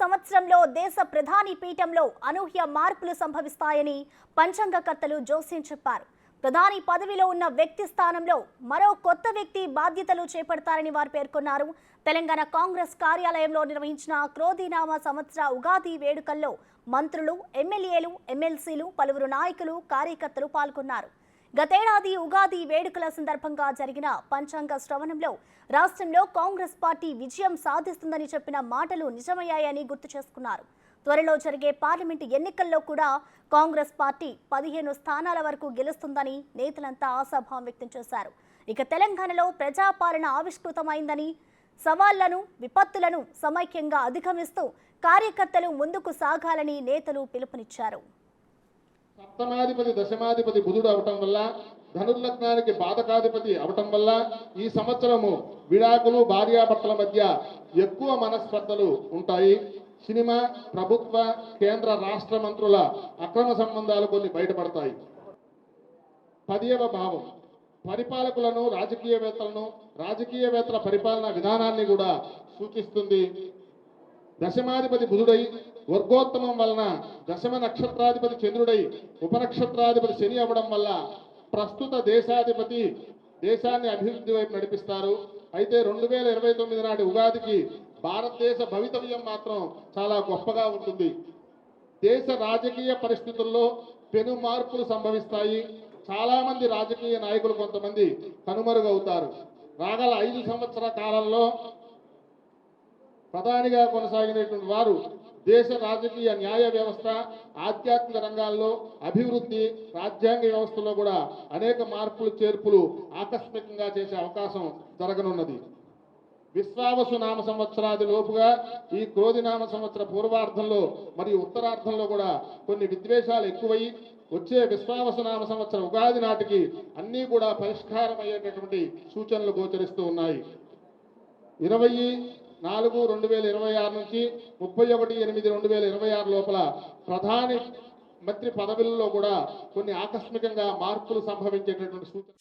సంవత్సరంలో దేశ ప్రధాని పీఠంలో అనూహ్య మార్పులు సంభవిస్తాయని పంచాంగకర్తలు జోస్యం చెప్పారు. ప్రధాని పదవిలో ఉన్న వ్యక్తి స్థానంలో మరో కొత్త వ్యక్తి బాధ్యతలు చేపడతారని వారు పేర్కొన్నారు. తెలంగాణ కాంగ్రెస్ కార్యాలయంలో నిర్వహించిన క్రోధినామ సంవత్సర ఉగాది వేడుకల్లో మంత్రులు, ఎమ్మెల్యేలు, ఎమ్మెల్సీలు, పలువురు నాయకులు, కార్యకర్తలు పాల్గొన్నారు. గతేడాది ఉగాది వేడుకల సందర్భంగా జరిగిన పంచాంగ శ్రవణంలో రాష్ట్రంలో కాంగ్రెస్ పార్టీ విజయం సాధిస్తుందని చెప్పిన మాటలు నిజమయ్యాయని గుర్తు చేసుకున్నారు. త్వరలో జరిగే పార్లమెంటు ఎన్నికల్లో కూడా కాంగ్రెస్ పార్టీ 15 స్థానాల వరకు గెలుస్తుందని నేతలంతా ఆశాభావం వ్యక్తం చేశారు. ఇక తెలంగాణలో ప్రజాపాలన ఆవిష్కృతమైందని, సవాళ్లను, విపత్తులను సమైక్యంగా అధిగమిస్తూ కార్యకర్తలు ముందుకు సాగాలని నేతలు పిలుపునిచ్చారు. సప్తమాధిపతి దశమాధిపతి బుధుడు అవటం వల్ల, ధనుర్లగ్నానికి బాధకాధిపతి అవటం వల్ల ఈ సంవత్సరము విడాకులు, భార్యాభర్తల మధ్య ఎక్కువ మనస్పర్ధలు ఉంటాయి. సినిమా, ప్రభుత్వ, కేంద్ర, రాష్ట్ర మంత్రుల అక్రమ సంబంధాలు కొన్ని బయటపడతాయి. 10వ భావం పరిపాలకులను, రాజకీయవేత్తల పరిపాలనా విధానాన్ని కూడా సూచిస్తుంది. దశమాధిపతి బుధుడై వర్గోత్తమం వలన దశమ నక్షత్రాధిపతి చంద్రుడై ఉపనక్షత్రాధిపతి శని అవ్వడం వల్ల ప్రస్తుత దేశాధిపతి దేశాన్ని అభివృద్ధి వైపు నడిపిస్తారు. అయితే 2029 నాటి ఉగాదికి భారతదేశ భవితవ్యం మాత్రం చాలా గొప్పగా ఉంటుంది. దేశ రాజకీయ పరిస్థితుల్లో పెను మార్పులు సంభవిస్తాయి. చాలా మంది రాజకీయ నాయకులు కొంతమంది కనుమరుగవుతారు. రాగల 5 సంవత్సరాల కాలంలో ప్రధానిగా కొనసాగినటువంటి వారు దేశ రాజకీయ న్యాయ వ్యవస్థ, ఆధ్యాత్మిక రంగాల్లో అభివృద్ధి, రాజ్యాంగ వ్యవస్థలో కూడా అనేక మార్పులు, చేర్పులు ఆకస్మికంగా చేసే అవకాశం జరగనున్నది. విశ్వావసు నామ సంవత్సరాది లోపుగా ఈ క్రోధినామ సంవత్సర పూర్వార్ధంలో మరియు ఉత్తరార్ధంలో కూడా కొన్ని విద్వేషాలు ఎక్కువై వచ్చే విశ్వావసు నామ సంవత్సర ఉగాది నాటికి అన్నీ కూడా పరిష్కారం అయ్యేటటువంటి సూచనలు గోచరిస్తూ ఉన్నాయి. 24/2026 నుంచి 31/8/2026 లోపల ప్రధాని మంత్రి పదవుల్లో కూడా కొన్ని ఆకస్మికంగా మార్పులు సంభవించేటటువంటి సూచన